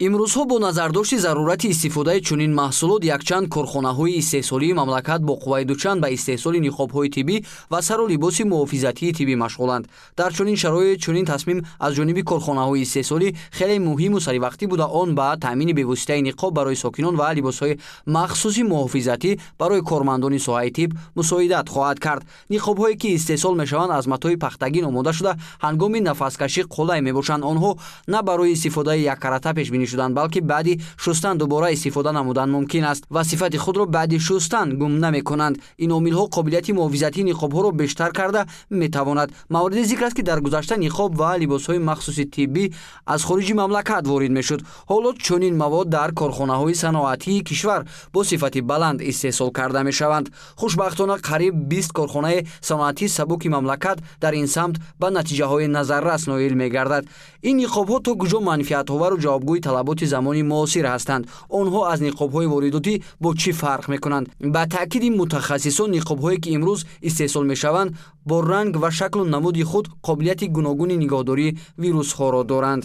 имрӯзҳо бо назардошти зарурати истифодаи чунин маҳсулот якчанд корхонаҳои истеҳсолии мамлакат бо қувваи дучанд ба истеҳсоли ниқобҳои тиббӣ ва сару либоси муҳофизатии тиббӣ машғуланд. Дар чунин шароит чунин тасмим аз ҷониби корхонаҳои истеҳсолӣ хеле муҳиму саривақтӣ буда он ба таъмини бевоситаи ниқоб барои сокинон ва либосҳои махсуси муҳофизатӣ барои кормандони соҳаи тибб мусоидат хоҳад кард. Ниқобҳое ки истеҳсол мешаванд аз матои пахтагин омода шуда ҳангоми нафаскашӣ қулай мебошанд. Онҳо на барои истифодаи яккаратта пешбинӣ шуданд, балки баъди шустан дубора истифода намудан мумкин аст ва сифати худро баъди шустан гум намекунанд. Ин омилҳо қобилияти муҳофизатии ниқобҳоро бештар карда метавонад. мавриди зикр аст ки дар гузашта ниқоб ва либосҳои махсуси тиббӣ аз хориҷи мамлакат ворид мешуд. ҳоло чунин мавод дар корхонаҳои саноатии кишвар бо сифати баланд истеҳсол карда мешаванд. хушбахтона қариб 20 корхонаи саноатии сабуки мамлакат дар ин самт ба натиҷаҳои назаррас ноил мегардад. ин ниқобҳо то куҷо манфиатовару ҷавобгӯи талаботи замони муосир ҳастанд? онҳо аз ниқобҳои воридотӣ бо чӣ фарқ мекунанд? ба таъкиди мутахассисон, ниқобҳое ки имрӯз истеҳсол мешаванд бо ранг ва шаклу намуди худ қобилияти гуногуни нигоҳдории вирусҳоро доранд.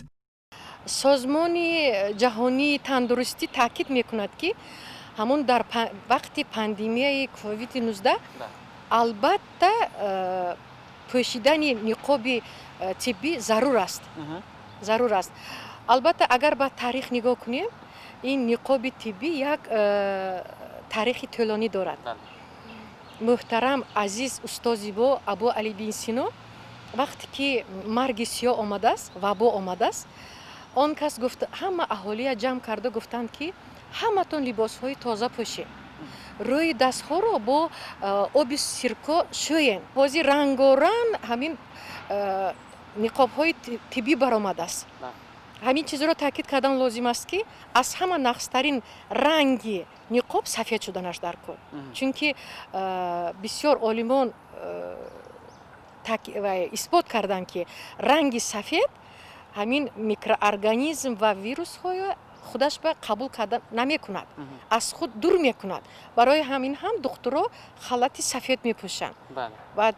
созмони ҷаҳонии тандурустӣ таъкид мекунад ки ҳамун дар вақти пандемияи COVID-19 албатта пӯшидани ниқоби тиббӣ зарур аст. албатта агар ба тарих нигоҳ кунем, ин ниқоби тиббӣ як тарихи тӯлонӣ дорад. муҳтарам азиз устозибо Абу Али бин Сино вақте ки марги сиёҳ омадааст, вабо омадааст, он кас гуфт, ҳама аҳолия ҷамъ карда гуфтанд ки ҳаматон либосҳои тоза пӯшед, рӯи дастҳоро бо оби сирко шӯен. ҳозир рангоранг ҳамин ниқобҳои тиббӣ баромадааст. ҳамин чизро таъкид кардан лозим аст ки аз ҳама нақстарин ранги ниқоб сафед шуданаш дар кор. чунки бисёр олимон исбот карданд ки ранги сафед ҳамин микроорганизм ва вирусҳоро худаш ба қабул карда намекунад, аз худ дур мекунад. барои ҳамин ҳам духтуро халати сафед мепӯшанд. баъд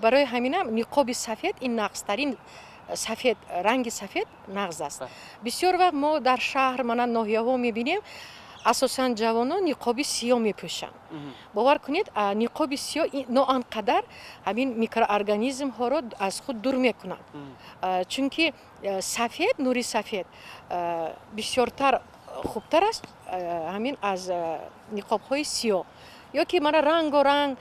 барои ҳамин ҳам ниқоби сафед ин нақстарин сафед, ранги сафед нағз аст. бисёр вақт мо дар шаҳр манан ноҳияҳо мебинем асосан ҷавонон ниқоби сиёҳ мепӯшанд. бовар кунед, ниқоби сиёҳ ноанқадар ҳамин микроорганизмҳоро аз худ дур мекунад. чунки сафед, нури сафед бисёртар хубтар аст ҳамин аз ниқобҳои сиёҳ. ё ки мана рангоранг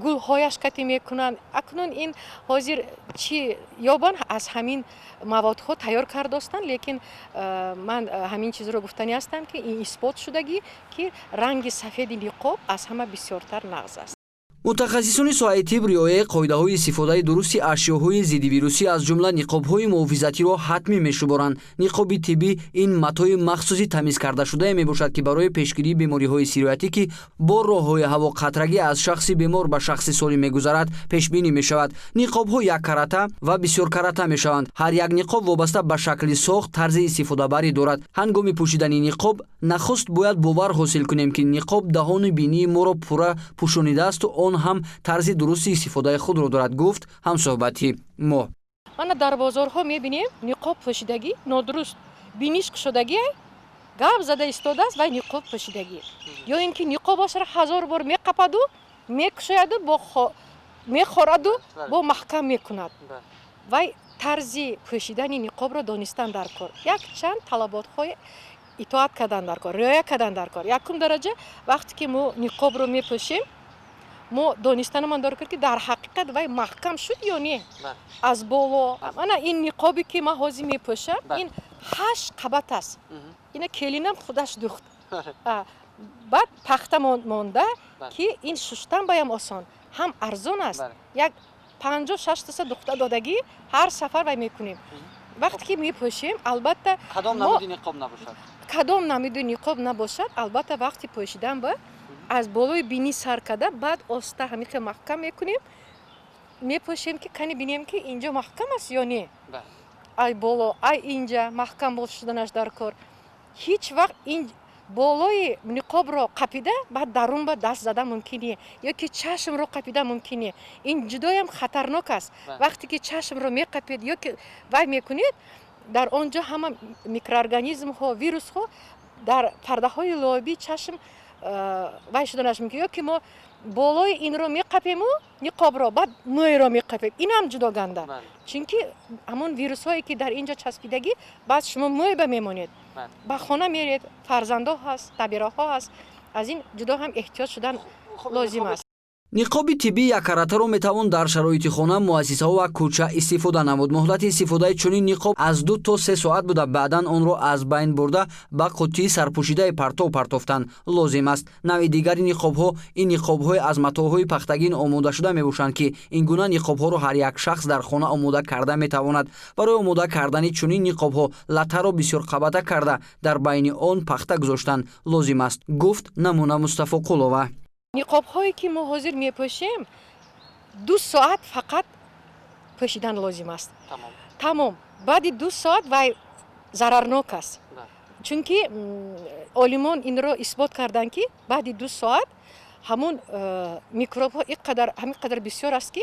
гулҳояш катӣ мекунанд. акнун ин ҳозир чӣ ёбан аз ҳамин маводҳо тайёр кардостанд, лекин ман ҳамин чизро гуфтани ҳастам ки ин исбот шудагӣ ки ранги сафеди ниқоб аз ҳама бисёртар нағз аст. мутахассисони соҳаи тибб риояи қоидаҳои истифодаи дурусти ашёҳои зиддивирусӣ аз ҷумла ниқобҳои муҳофизатиро ҳатмӣ мешуморанд. ниқоби тиббӣ ин матои махсуси тамизкардашудае мебошад ки барои пешгирии бемориҳои сироятикӣ бо роҳҳои ҳавоқатрагӣ аз шахси бемор ба шахси солим мегузарад пешбинӣ мешавад. ниқобҳо яккаратта ва бисёркаратта мешаванд. ҳар як ниқоб вобаста ба шакли сохт тарзи истифодабарӣ дорад. ҳангоми пӯшидани ниқоб нахуст бояд бовар ҳосил кунем ки ниқоб доҳону бинии моро пурра пӯшонидаасту он ҳам тарзи дурусти истифодаи худро дорад, гуфт ҳамсӯҳбати мо. мана дар бозорҳо мебинем ниқоб пӯшидагӣ нодуруст, биниш кушодагӣ гап зада истодааст ва ниқоб пӯшидагӣ. ё ин ки ниқобашро ҳазор бор меқападу мекушояду мехораду бо маҳкам мекунад. вай тарзи пӯшидани ниқобро донистан дар кор. якчанд талаботҳои итоат кардан дар кор, риоя кардан дар кор. якум дараҷа вақте ки мо ниқобро мепӯшем, мо донистанамон дор кор ки дар ҳақиқат вай маҳкам шуд ё не. аз боло мана ин ниқобе ки ман ҳозир мепӯшам, ин 8 қабат аст. ина келинам худаш духт. баъд пахта монда ки ин шуштан баям осон, ҳам арзон аст. як 56% духта додагӣ ҳар сафар вай мекунем. вақте ки мепӯшем, албатта кадом намуди ниқоб набошад? кадом намуди ниқоб набошад, албатта вақти пӯшидан ба аз болои бини сар када баъд оста ҳамиқа маҳкам мекунем, мепӯшем ки кани бинем ки инҷо маҳкам аст ё не. ай боло, ай инҷа маҳкам шуданаш дар кор. ҳеҷ вақт ин болои ниқобро қапида баъд дарун ба даст зада мумкин не, ё ки чашмро қапида мумкин не. ин ҷудоям хатарнок аст. вақте ки чашмро меқапед ё ки вай мекунед, дар онҷо ҳама микроорганизмҳо вирусҳо дар пардаҳои лоби чашм вай шуда нашд мекунад, ё ки мо болои инро меқапему ниқобро баъд мӯйро меқапем, инам ҷудо ганда, чунки ҳамон вирусҳое ки дар инҷо часпидагӣ баъд шумо мӯй ба мемонед, ба хона меред, фарзандо ҳаст, набираҳо ҳаст, аз ин ҷудо ҳам эҳтиёт шудан лозим аст. ниқоби тиббӣ яккаратаро метавон дар шароити хона, муассисаҳо ва кӯча истифода намуд. муҳлати истифодаи чунин ниқоб аз 2 то 3 соат буда, баъдан онро аз байн бурда ба қуттии сарпӯшидаи партов партофтан лозим аст. навъи дигари ниқобҳо ин ниқобҳои аз матоъҳои пахтагин омодашуда мебошанд, ки ин гуна ниқобҳоро ҳар як шахс дар хона омода карда метавонад. барои омода кардани чунин ниқобҳо латтаро бисёр қабата карда дар байни он пахта гузоштан лозим аст, гуфт Намуна Мустафоқулова. ниқобҳое ки мо ҳозир мепӯшем 2 соат фақат пӯшидан лозим аст. Тамом. Баъди 2 соат вай зарарнок аст. Чунки олимон инро исбот карданд, ки баъди 2 соат ҳамон микробҳо ҳамин қадар бисёр аст, ки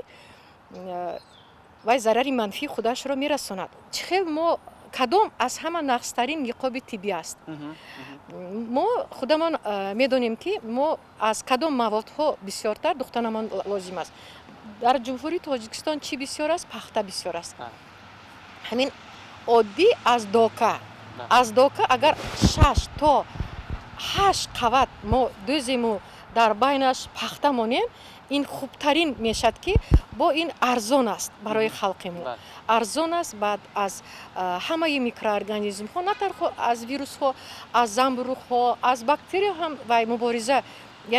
вай зарари манфии худашро мерасонад. чӣ хел мо кадом аз ҳама нақстарин ниқоби тиббӣ аст. мо худамон медонем, ки мо аз кадом маводҳо бисёртар духтанамон лозим аст. дар ҷумҳурии Тоҷикистон чӣ бисёр аст? Пахта бисёр аст. ҳамин оддӣ аз дока агар 6 то 8 қават мо дӯзему, дар байнаш пахта монем, ин хубтарин мешад, ки бо ин арзон аст барои халқи мо. арзон аст, баъд аз ҳамаи микроорганизмҳо, на танҳо аз вирусҳо, аз замбурӯғҳо, аз бактерия ҳам вай мубориза,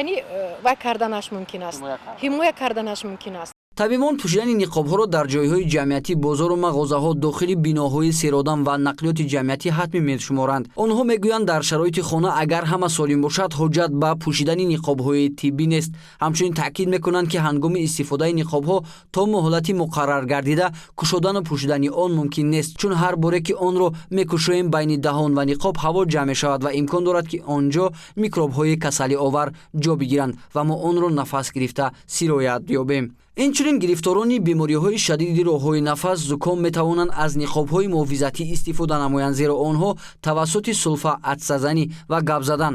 яъне вай карданаш мумкин аст, ҳимоя карданаш мумкин аст. табибон пӯшидани ниқобҳоро дар ҷойҳои ҷамъиятӣ, бозору мағозаҳо, дохили биноҳои серодам ва нақлиёти ҷамъиятӣ ҳатмӣ мешуморанд. онҳо мегӯянд, дар шароити хона агар ҳама солим бошад, ҳоҷат ба пӯшидани ниқобҳои тиббӣ нест. ҳамчунин таъкид мекунанд, ки ҳангоми истифодаи ниқобҳо то муҳлати муқаррар гардида кушодану пӯшидани он мумкин нест, чун ҳар боре ки онро мекушоем, байни даҳон ва ниқоб ҳаво ҷамъ мешавад ва имкон дорад, ки онҷо микробҳои касалиовар ҷо бигиранд ва мо онро нафас гирифта сироят ёбем. инчунин гирифторони бемориҳои шадиди роҳҳои нафас, зуком метавонанд аз ниқобҳои муҳофизатӣ истифода намоянд, зеро онҳо тавассути сулфа, атсазанӣ ва гап задан,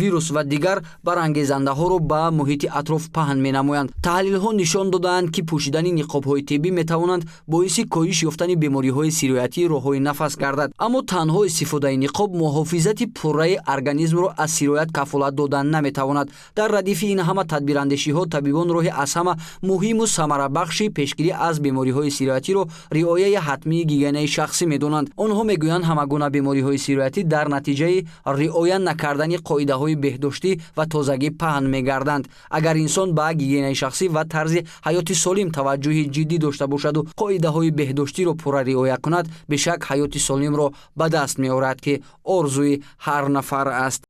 вирус ва дигар барангезандаҳоро ба муҳити атроф паҳн менамоянд. таҳлилҳо нишон додаанд, ки пӯшидани ниқобҳои тиббӣ метавонанд боиси коҳиш ёфтани бемориҳои сироятии роҳҳои нафас гардад. аммо танҳо истифодаи ниқоб муҳофизати пурраи организмро аз сироят кафолат додан наметавонад. дар радифи ин ҳама тадбирандешиҳо, табибон роҳи аз ҳама муҳиму самарабахши пешгирӣ аз бемориҳои сироятиро риояи ҳатмии гигиенаи шахсӣ медонанд. онҳо мегӯянд, ҳама гуна бемориҳои сироятӣ дар натиҷаи риоя накардани қоидаҳои беҳдоштӣ ва тозагӣ паҳн мегарданд. агар инсон ба гигиенаи шахсӣ ва тарзи ҳаёти солим таваҷҷӯҳи ҷиддӣ дошта бошаду қоидаҳои беҳдоштиро пурра риоя кунад, бешак ҳаёти солимро ба даст меорад, ки орзуи ҳар нафар аст.